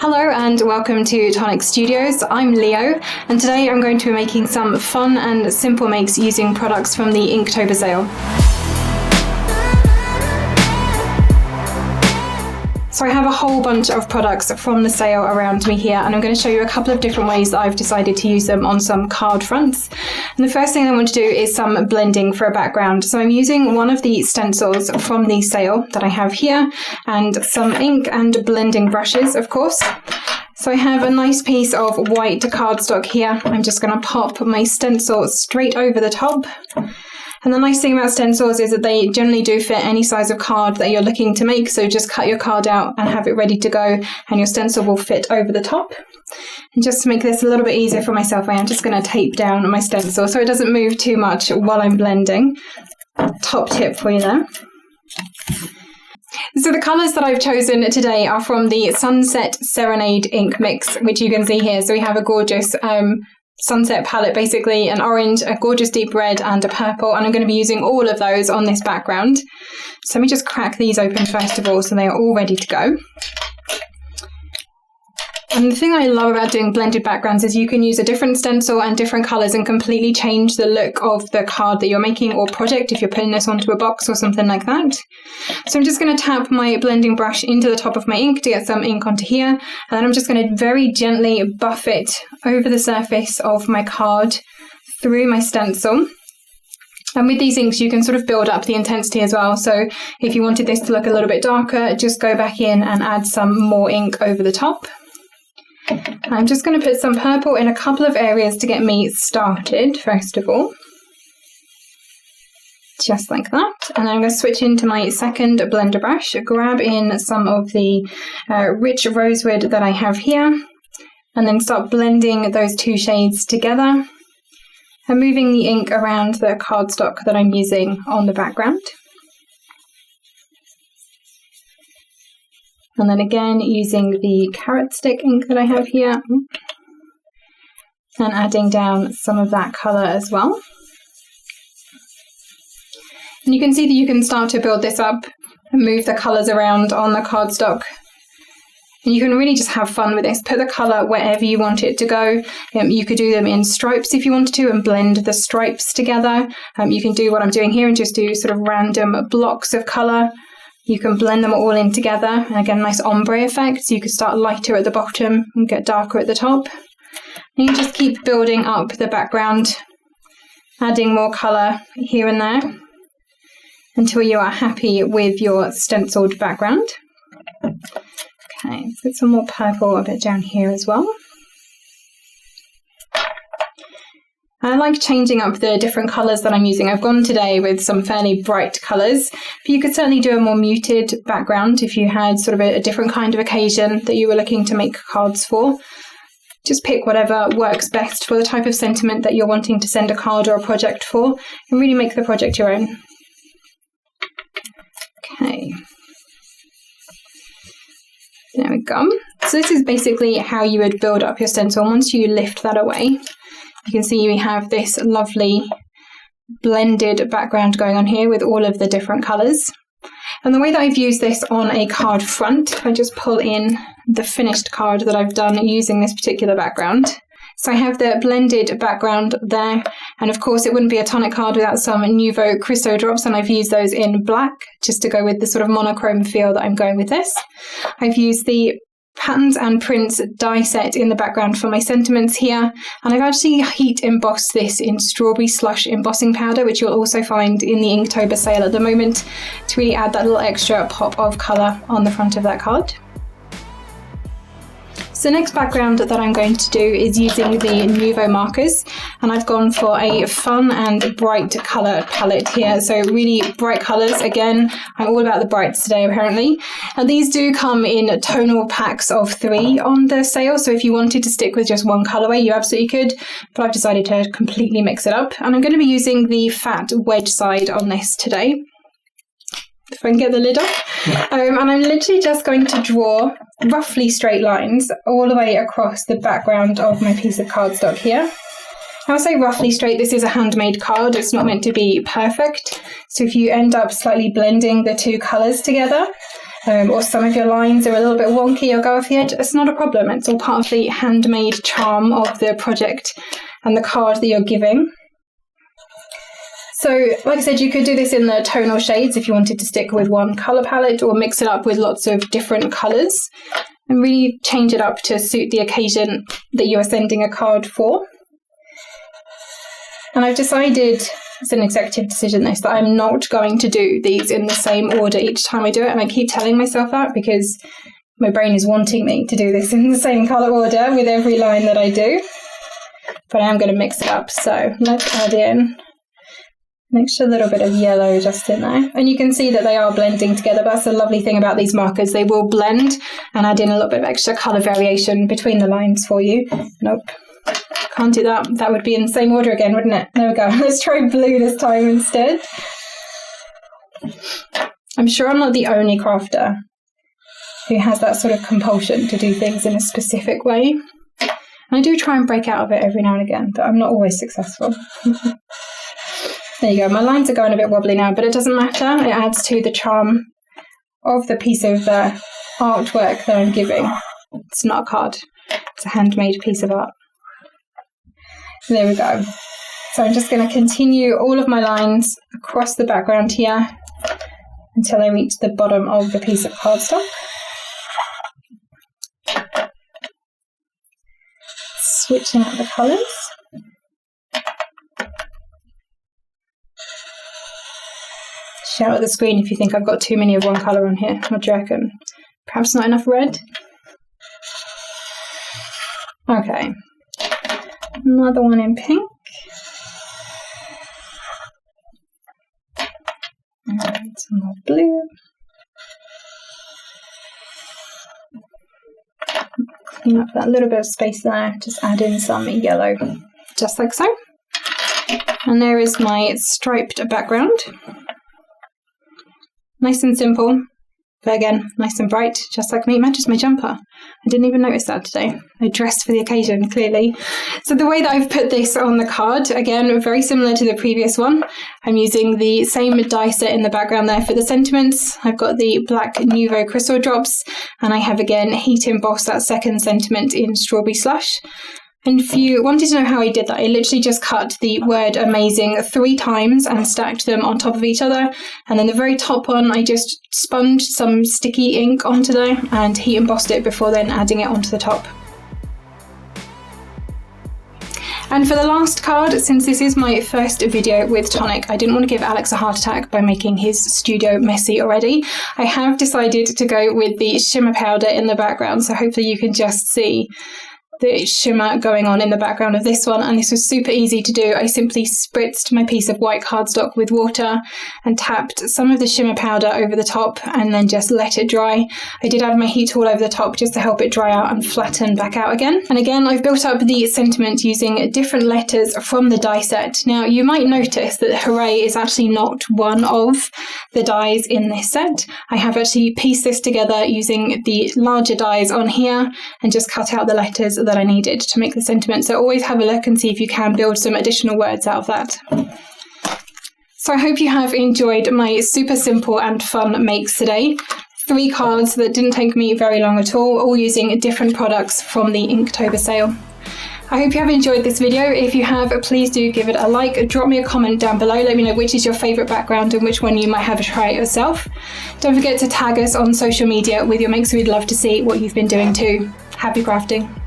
Hello and welcome to Tonic Studios. I'm Leo and today I'm going to be making some fun and simple makes using products from the Inktober sale. So I have a whole bunch of products from the sale around me here, and I'm going to show you a couple of different ways that I've decided to use them on some card fronts. And the first thing I want to do is some blending for a background. So I'm using one of the stencils from the sale that I have here, and some ink and blending brushes, of course. So I have a nice piece of white cardstock here. I'm just going to pop my stencil straight over the top. And the nice thing about stencils is that they generally do fit any size of card that you're looking to make. So just cut your card out and have it ready to go, and your stencil will fit over the top. And just to make this a little bit easier for myself, I am just going to tape down my stencil so it doesn't move too much while I'm blending. Top tip for you there. So the colours that I've chosen today are from the Sunset Serenade ink mix, which you can see here. So we have a gorgeous sunset palette, basically an orange, a gorgeous deep red and a purple, and I'm going to be using all of those on this background. So let me just crack these open first of all so they are all ready to go. And the thing I love about doing blended backgrounds is you can use a different stencil and different colours and completely change the look of the card that you're making or project if you're putting this onto a box or something like that. So I'm just going to tap my blending brush into the top of my ink to get some ink onto here, and then I'm just going to very gently buff it over the surface of my card through my stencil. And with these inks, you can sort of build up the intensity as well. So if you wanted this to look a little bit darker, just go back in and add some more ink over the top. I'm just going to put some purple in a couple of areas to get me started, first of all. Just like that. And then I'm going to switch into my second blender brush, grab in some of the rich rosewood that I have here, and then start blending those two shades together and moving the ink around the cardstock that I'm using on the background. And then again, using the carrot stick ink that I have here, and adding down some of that colour as well. And you can see that you can start to build this up and move the colours around on the cardstock. And you can really just have fun with this. Put the colour wherever you want it to go. You could do them in stripes if you wanted to and blend the stripes together. You can do what I'm doing here and just do sort of random blocks of colour. You can blend them all in together, and again, nice ombre effect. So you can start lighter at the bottom and get darker at the top. And you just keep building up the background, adding more colour here and there until you are happy with your stenciled background. Okay, let's get some more purple a bit down here as well. I like changing up the different colours that I'm using. I've gone today with some fairly bright colours, but you could certainly do a more muted background if you had sort of a different kind of occasion that you were looking to make cards for. Just pick whatever works best for the type of sentiment that you're wanting to send a card or a project for, and really make the project your own. Okay. There we go. So this is basically how you would build up your stencil. Once you lift that away, you can see we have this lovely blended background going on here with all of the different colours. And the way that I've used this on a card front, I just pull in the finished card that I've done using this particular background. So I have the blended background there, and of course it wouldn't be a Tonic card without some Nuvo Crystal drops, and I've used those in black just to go with the sort of monochrome feel that I'm going with this. I've used the Patterns and Prints die set in the background for my sentiments here, and I've actually heat embossed this in Strawberry Slush embossing powder, which you'll also find in the Inktober sale at the moment, to really add that little extra pop of colour on the front of that card. So the next background that I'm going to do is using the Nuvo markers, and I've gone for a fun and bright colour palette here. So really bright colours. Again, I'm all about the brights today apparently. And these do come in tonal packs of 3 on the sale, so if you wanted to stick with just one colourway, you absolutely could, but I've decided to completely mix it up. And I'm going to be using the fat wedge side on this today. If I can get the lid off. And I'm literally just going to draw roughly straight lines all the way across the background of my piece of cardstock here. I'll say roughly straight. This is a handmade card. It's not meant to be perfect. So if you end up slightly blending the two colours together, or some of your lines are a little bit wonky or go off the edge, it's not a problem. It's all part of the handmade charm of the project and the card that you're giving. So, like I said, you could do this in the tonal shades if you wanted to stick with one colour palette, or mix it up with lots of different colours and really change it up to suit the occasion that you are sending a card for. And I've decided, it's an executive decision this, that I'm not going to do these in the same order each time I do it. And I keep telling myself that because my brain is wanting me to do this in the same colour order with every line that I do. But I am going to mix it up. So let's add in an extra little bit of yellow just in there. And you can see that they are blending together. But that's the lovely thing about these markers. They will blend and add in a little bit of extra colour variation between the lines for you. Nope. Can't do that. That would be in the same order again, wouldn't it? There we go. Let's try blue this time instead. I'm sure I'm not the only crafter who has that sort of compulsion to do things in a specific way. And I do try and break out of it every now and again, but I'm not always successful. There you go. My lines are going a bit wobbly now, but it doesn't matter. It adds to the charm of the piece of artwork that I'm giving. It's not a card. It's a handmade piece of art. There we go. So I'm just going to continue all of my lines across the background here until I reach the bottom of the piece of cardstock. Switching out the colours. Shout at the screen if you think I've got too many of one colour on here. What do you reckon? Perhaps not enough red? Okay. Another one in pink. And some more blue. Clean up that little bit of space there. Just add in some yellow. Just like so. And there is my striped background. Nice and simple, but again, nice and bright, just like me. It matches my jumper. I didn't even notice that today. I dressed for the occasion, clearly. So the way that I've put this on the card, again, very similar to the previous one. I'm using the same die set in the background there for the sentiments. I've got the black Nuvo crystal drops, and I have again heat embossed that second sentiment in strawberry slush. And if you wanted to know how I did that, I literally just cut the word amazing 3 times and stacked them on top of each other. And then the very top one, I just sponged some sticky ink onto there and heat embossed it before then adding it onto the top. And for the last card, since this is my first video with Tonic, I didn't want to give Alex a heart attack by making his studio messy already. I have decided to go with the shimmer powder in the background, so hopefully you can just see the shimmer going on in the background of this one, and this was super easy to do. I simply spritzed my piece of white cardstock with water and tapped some of the shimmer powder over the top and then just let it dry. I did add my heat tool over the top just to help it dry out and flatten back out again. And again, I've built up the sentiment using different letters from the die set. Now, you might notice that Hooray is actually not one of the dies in this set. I have actually pieced this together using the larger dies on here and just cut out the letters that I needed to make the sentiment. So always have a look and see if you can build some additional words out of that. So I hope you have enjoyed my super simple and fun makes today. 3 cards that didn't take me very long at all using different products from the Inktober sale. I hope you have enjoyed this video. If you have, please do give it a like, drop me a comment down below, let me know which is your favourite background and which one you might have a try it yourself. Don't forget to tag us on social media with your makes, we'd love to see what you've been doing too. Happy crafting!